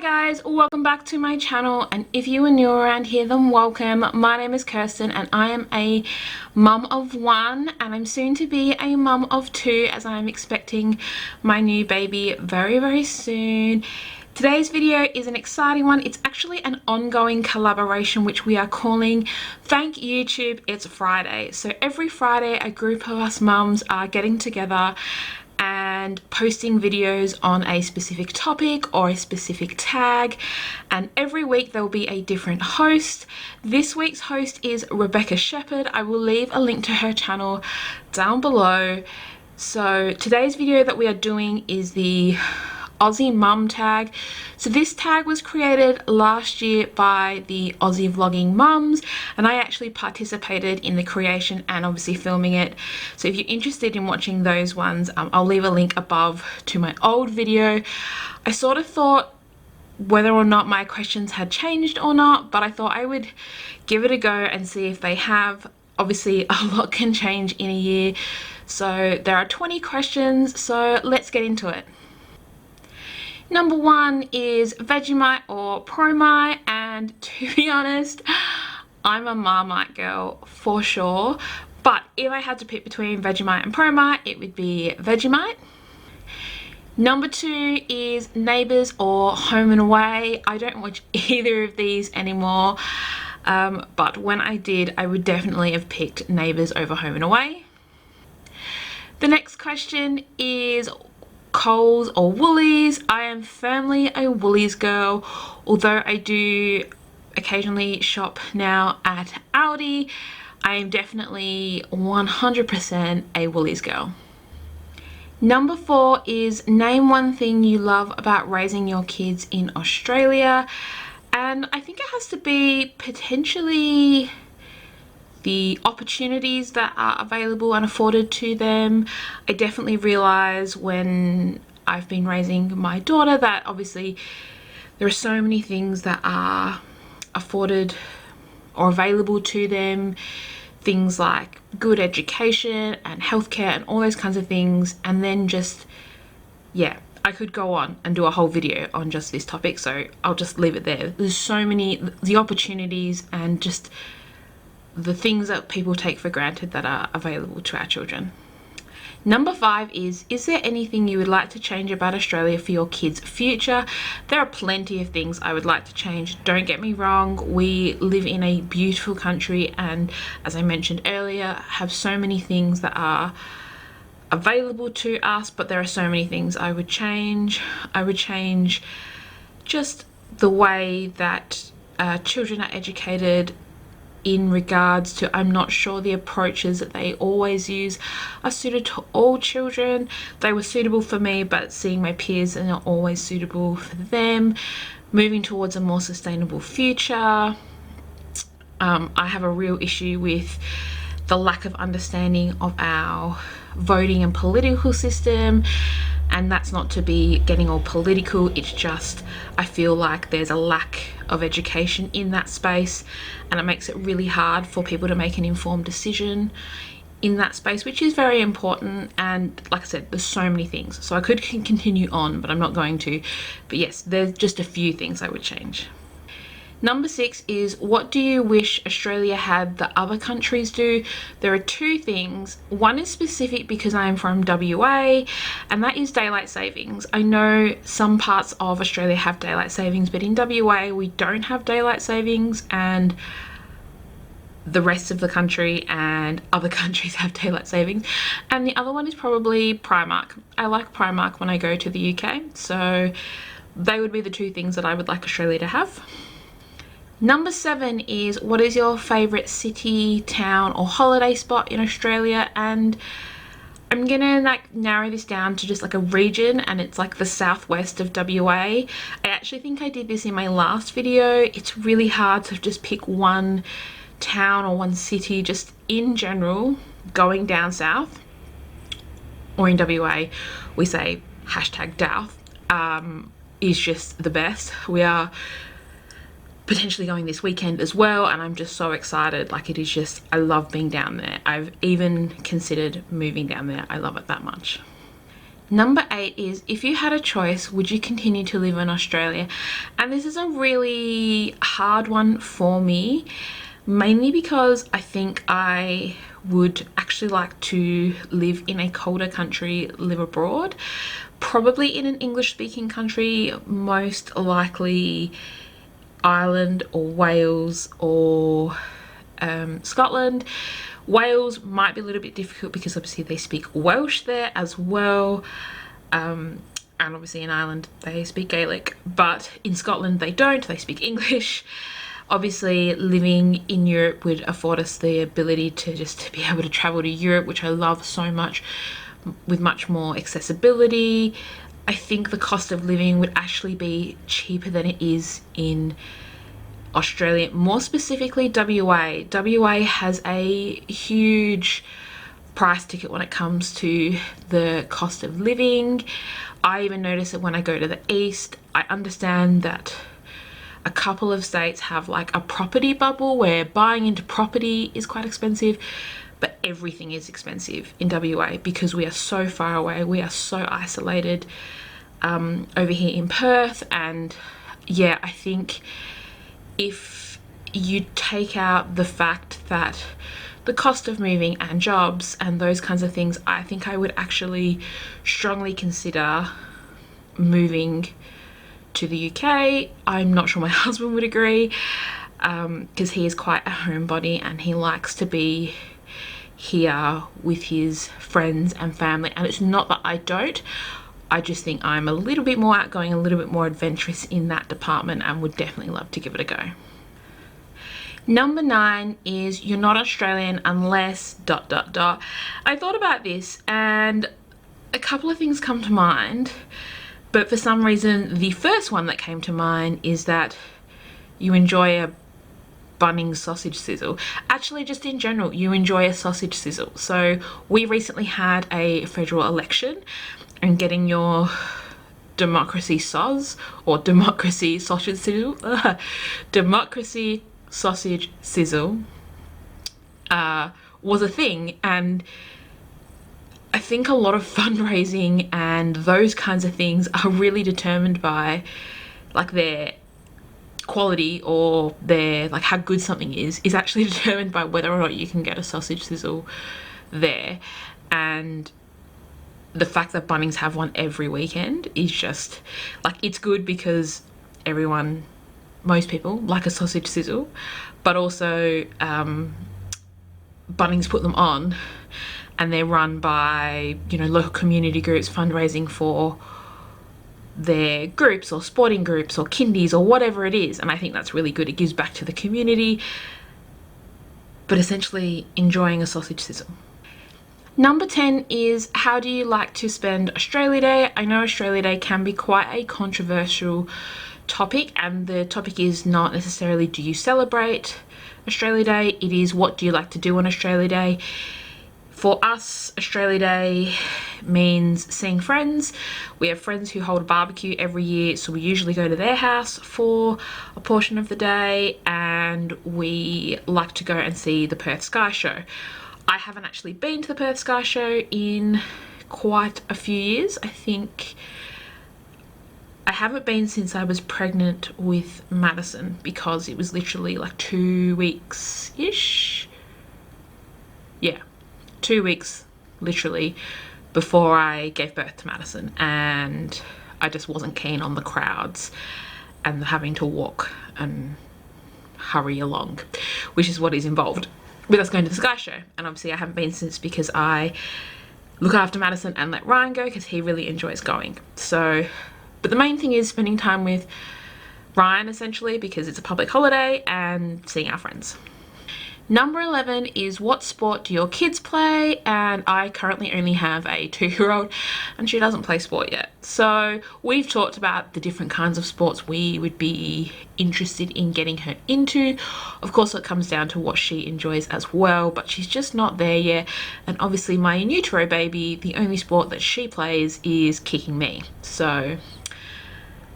guys, welcome back to my channel, and if you are new around here then welcome. My name is Kirsten and I am a mum of one, and I'm soon to be a mum of two as I'm expecting my new baby very soon. Today's video is an exciting one. It's actually an ongoing collaboration which we are calling Thank YouTube It's Friday. So every Friday a group of us mums are getting together and posting videos on a specific topic or a specific tag, and every week there will be a different host. This week's host is Rebecca Shepherd. I will leave a link to her channel down below. So today's video that we are doing is the Aussie mum tag. So this tag was created last year by the Aussie vlogging mums, and I actually participated in the creation and obviously filming it. So if you're interested in watching those ones, I'll leave a link above to my old video. I sort of thought whether or not my questions had changed or not, but I thought I would give it a go and see if they have. Obviously a lot can change in a year, so there are 20 questions, so let's get into it. Number one is Vegemite or Promite, and to be honest, I'm a Marmite girl for sure, but if I had to pick between Vegemite and Promite, it would be Vegemite. Number two is Neighbours or Home and Away. I don't watch either of these anymore, but when I did, I would definitely have picked Neighbours over Home and Away. The next question is Coles or Woolies. I am firmly a Woolies girl, although I do occasionally shop now at Aldi. I am definitely 100% a Woolies girl. Number four is name one thing you love about raising your kids in Australia, and I think it has to be potentially the opportunities that are available and afforded to them. I definitely realise when I've been raising my daughter that obviously there are so many things that are afforded or available to them, things like good education and healthcare and all those kinds of things. And then just, yeah, I could go on and do a whole video on just this topic, so I'll just leave it there. There's so many, the opportunities and just the things that people take for granted that are available to our children. Number five is there anything you would like to change about Australia for your kids' future? There are plenty of things I would like to change. Don't get me wrong, we live in a beautiful country, and as I mentioned earlier, have so many things that are available to us, but there are so many things I would change. I would change just the way that children are educated in regards to, I'm not sure the approaches that they always use are suited to all children. They were suitable for me, but seeing my peers are not always suitable for them. Moving towards a more sustainable future. I have a real issue with the lack of understanding of our voting and political system, and that's not to be getting all political, it's just I feel like there's a lack of education in that space, and it makes it really hard for people to make an informed decision in that space, which is very important. And like I said, there's so many things, so I could continue on, but I'm not going to. But yes, there's just a few things I would change. Number six is what do you wish Australia had that other countries do? There are two things. One is specific because I am from WA, and that is daylight savings. I know some parts of Australia have daylight savings, but in WA we don't have daylight savings, and the rest of the country and other countries have daylight savings. And the other one is probably Primark. I like Primark when I go to the UK, so they would be the two things that I would like Australia to have. Number seven is what is your favourite city, town or holiday spot in Australia? And I'm gonna like narrow this down to just like a region, and it's like the southwest of WA. I actually think I did this in my last video. It's really hard to just pick one town or one city. Just in general, going down south, or in WA we say #Douth, is just the best. We are potentially going this weekend as well, and I'm just so excited. Like, it is just, I love being down there. I've even considered moving down there. I love it that much. Number 8 is, if you had a choice, would you continue to live in Australia? And this is a really hard one for me, mainly because I think I would actually like to live in a colder country, live abroad, probably in an English speaking country, most likely Ireland or Wales or Scotland. Wales might be a little bit difficult because obviously they speak Welsh there as well, and obviously in Ireland they speak Gaelic, but in Scotland they don't, they speak English. Obviously living in Europe would afford us the ability to just be able to travel to Europe, which I love so much, with much more accessibility. I think the cost of living would actually be cheaper than it is in Australia, more specifically WA. WA has a huge price ticket when it comes to the cost of living. I even notice it when I go to the east. I understand that a couple of states have like a property bubble where buying into property is quite expensive, but everything is expensive in WA because we are so far away, we are so isolated over here in Perth. And yeah, I think if you take out the fact that the cost of moving and jobs and those kinds of things, I think I would actually strongly consider moving to the UK. I'm not sure my husband would agree, because he is quite a homebody and he likes to be here with his friends and family. And it's not that I don't, I just think I'm a little bit more outgoing, a little bit more adventurous in that department, and would definitely love to give it a go. Number 9 is, you're not Australian unless ... I thought about this and a couple of things come to mind, but for some reason the first one that came to mind is that you enjoy a Bunnings sausage sizzle. Actually, just in general, you enjoy a sausage sizzle. So we recently had a federal election, and getting your democracy soz, or democracy sausage sizzle, democracy sausage sizzle was a thing. And I think a lot of fundraising and those kinds of things are really determined by like their quality, or their like how good something is actually determined by whether or not you can get a sausage sizzle there. And the fact that Bunnings have one every weekend is just like, it's good because most people like a sausage sizzle, but also Bunnings put them on, and they're run by, you know, local community groups fundraising for their groups or sporting groups or kindies or whatever it is. And I think that's really good. It gives back to the community, but essentially enjoying a sausage sizzle. Number 10 is, how do you like to spend Australia Day? I know Australia Day can be quite a controversial topic, and the topic is not necessarily do you celebrate Australia Day, it is what do you like to do on Australia Day. For us, Australia Day means seeing friends. We have friends who hold a barbecue every year, so we usually go to their house for a portion of the day, and we like to go and see the Perth Sky Show. I haven't actually been to the Perth Sky Show in quite a few years. I think I haven't been since I was pregnant with Madison, because it was literally like 2 weeks-ish. Yeah, 2 weeks literally before I gave birth to Madison, and I just wasn't keen on the crowds and having to walk and hurry along, which is what is involved with us going to the Sky Show. And obviously I haven't been since, because I look after Madison and let Ryan go because he really enjoys going. So, but the main thing is spending time with Ryan, essentially, because it's a public holiday, and seeing our friends. Number 11 is, what sport do your kids play? And I currently only have a 2-year-old and she doesn't play sport yet. So we've talked about the different kinds of sports we would be interested in getting her into. Of course, it comes down to what she enjoys as well, but she's just not there yet. And obviously my in utero baby, the only sport that she plays is kicking me. So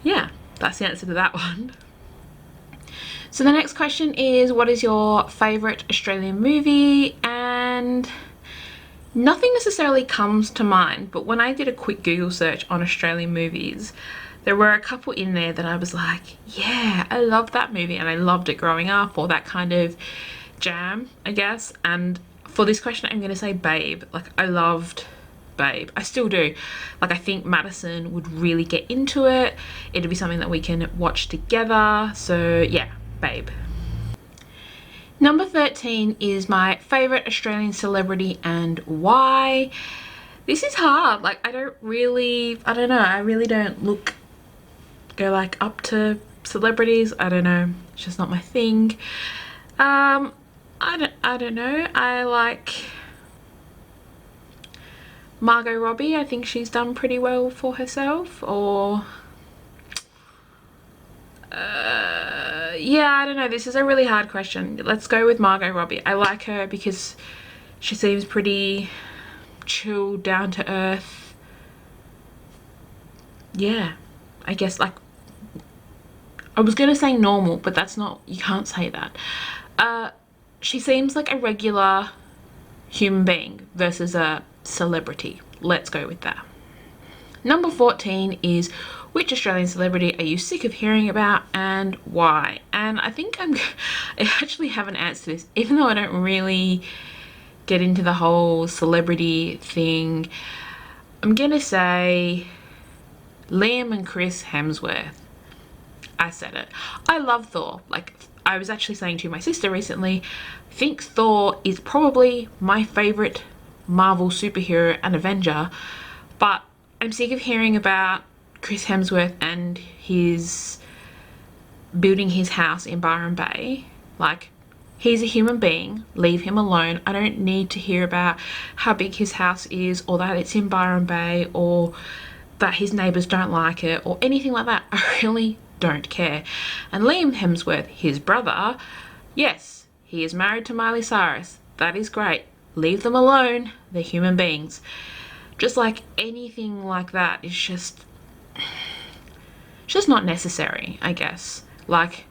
yeah, that's the answer to that one. So the next question is, what is your favourite Australian movie? And Nothing necessarily comes to mind, but when I did a quick Google search on Australian movies, there were a couple in there that I was like, yeah, I love that movie and I loved it growing up, or that kind of jam, I guess. And for this question, I'm going to say Babe. Like, I loved Babe. I still do. Like, I think Madison would really get into it. It'd be something that we can watch together. So yeah, Babe. Number 13 is my favourite Australian celebrity and why. This is hard. Like, I don't know. I really don't go like up to celebrities. I don't know. It's just not my thing. I don't know. I like Margot Robbie. I think she's done pretty well for herself. Or yeah, I don't know. This is a really hard question. Let's go with Margot Robbie. I like her because she seems pretty chill, down to earth. Yeah, I guess, like, I was gonna say normal, but that's not, you can't say that. She seems like a regular human being versus a celebrity. Let's go with that. Number 14 is, which Australian celebrity are you sick of hearing about and why? And I think I actually haven't answered this, even though I don't really get into the whole celebrity thing. I'm gonna say Liam and Chris Hemsworth. I said it. I love Thor. Like, I was actually saying to my sister recently, I think Thor is probably my favorite Marvel superhero and Avenger, but I'm sick of hearing about Chris Hemsworth and his building his house in Byron Bay. Like, he's a human being, leave him alone. I don't need to hear about how big his house is, or that it's in Byron Bay, or that his neighbours don't like it, or anything like that. I really don't care. And Liam Hemsworth, his brother, yes, he is married to Miley Cyrus. That is great. Leave them alone. They're human beings. Just like anything like that is just not necessary, I guess. Like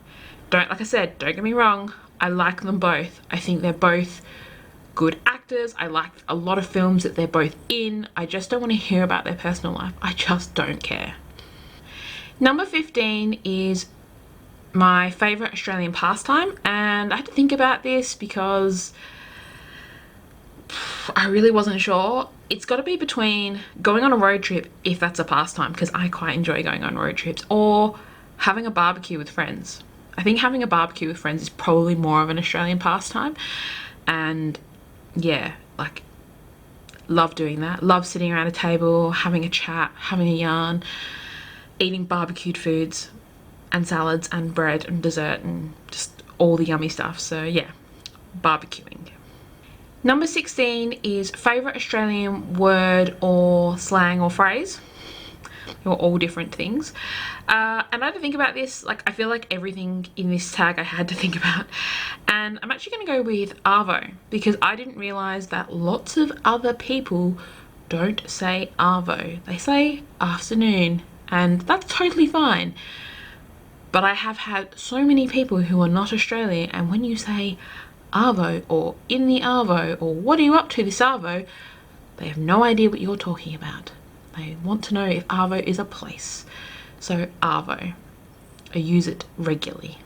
I said, don't get me wrong, I like them both. I think they're both good actors. I like a lot of films that they're both in. I just don't want to hear about their personal life. I just don't care. Number 15 is my favourite Australian pastime, and I had to think about this because I really wasn't sure. It's got to be between going on a road trip, if that's a pastime, because I quite enjoy going on road trips, or having a barbecue with friends. I think having a barbecue with friends is probably more of an Australian pastime, and yeah, like, love doing that. Love sitting around a table, having a chat, having a yarn, eating barbecued foods and salads and bread and dessert and just all the yummy stuff. So yeah, barbecuing. Number 16 is favourite Australian word or slang or phrase. You're all different things. And I had to think about this. Like, I feel like everything in this tag I had to think about. And I'm actually going to go with arvo, because I didn't realise that lots of other people don't say arvo. They say afternoon, and that's totally fine. But I have had so many people who are not Australian, and when you say arvo or in the arvo or what are you up to this arvo, they have no idea what you're talking about. They want to know if arvo is a place. So arvo, I use it regularly.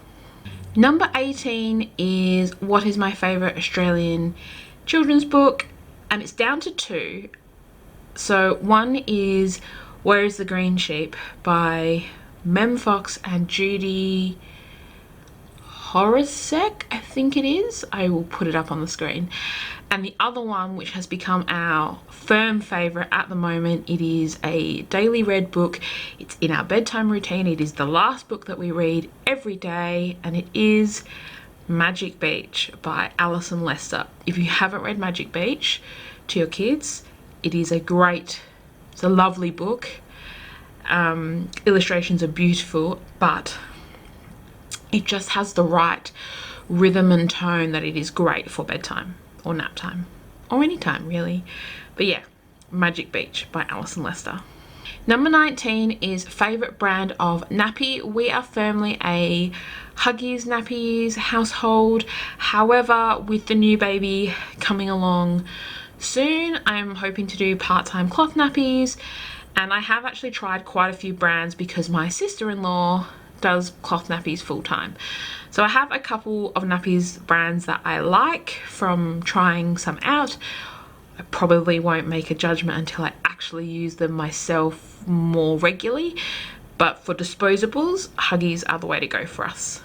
Number 18 is what is my favourite Australian children's book, and it's down to two. So one is Where is the Green Sheep by Mem Fox and Judy Horacek, I think it is. I will put it up on the screen. And the other one, which has become our firm favourite at the moment, it is a daily read book. It's in our bedtime routine. It is the last book that we read every day, and it is Magic Beach by Alison Lester. If you haven't read Magic Beach to your kids, it is it's a lovely book. Illustrations are beautiful, but it just has the right rhythm and tone that it is great for bedtime or nap time or any time really. But yeah, Magic Beach by Alison Lester. Number 19 is favourite brand of nappy. We are firmly a Huggies nappies household. However, with the new baby coming along soon. I'm hoping to do part-time cloth nappies, and I have actually tried quite a few brands because my sister-in-law does cloth nappies full-time. So I have a couple of nappies brands that I like from trying some out. I probably won't make a judgment until I actually use them myself more regularly, but for disposables, Huggies are the way to go for us.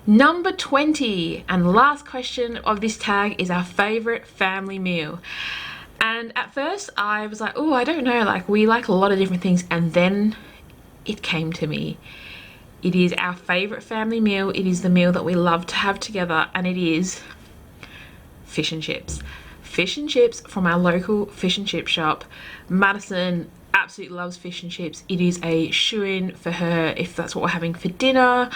Number 20 and last question of this tag is our favorite family meal. And at first I was like, oh, I don't know, like we like a lot of different things, and then it came to me. It is our favorite family meal. It is the meal that we love to have together, and it is fish and chips. Fish and chips from our local fish and chip shop. Madison absolutely loves fish and chips. It is a shoo-in for her if that's what we're having for dinner.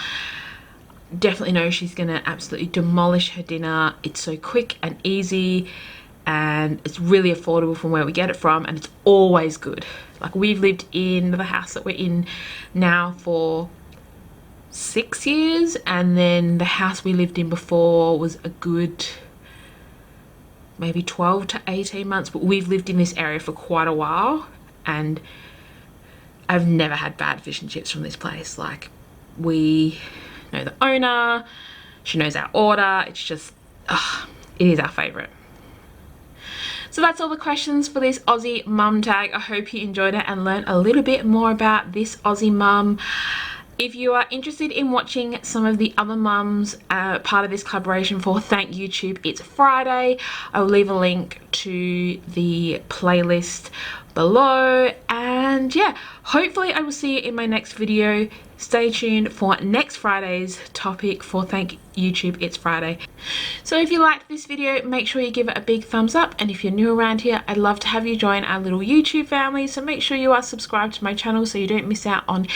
Definitely know she's gonna absolutely demolish her dinner. It's so quick and easy, and it's really affordable from where we get it from, and it's always good. Like, we've lived in the house that we're in now for 6 years, and then the house we lived in before was a good maybe 12 to 18 months, but we've lived in this area for quite a while, and I've never had bad fish and chips from this place. Like, we know the owner, she knows our order. It's just, it is our favorite. So that's all the questions for this Aussie mum tag. I hope you enjoyed it and learned a little bit more about this Aussie mum. If you are interested in watching some of the other mums part of this collaboration for Thank YouTube It's Friday, I will leave a link to the playlist below. And yeah, hopefully I will see you in my next video. Stay tuned for next Friday's topic for Thank YouTube It's Friday. So if you liked this video, make sure you give it a big thumbs up, and if you're new around here, I'd love to have you join our little YouTube family. So make sure you are subscribed to my channel so you don't miss out on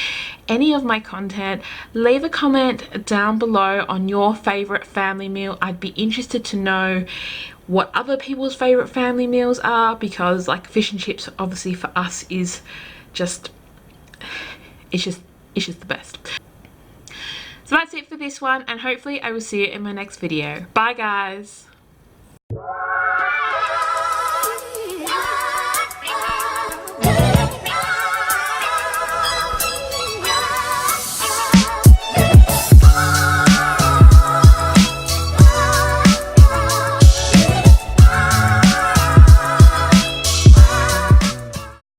any of my content. Leave a comment down below on your favorite family meal. I'd be interested to know what other people's favorite family meals are, because like fish and chips obviously for us is just, it's just the best. So that's it for this one, and hopefully I will see you in my next video. Bye guys.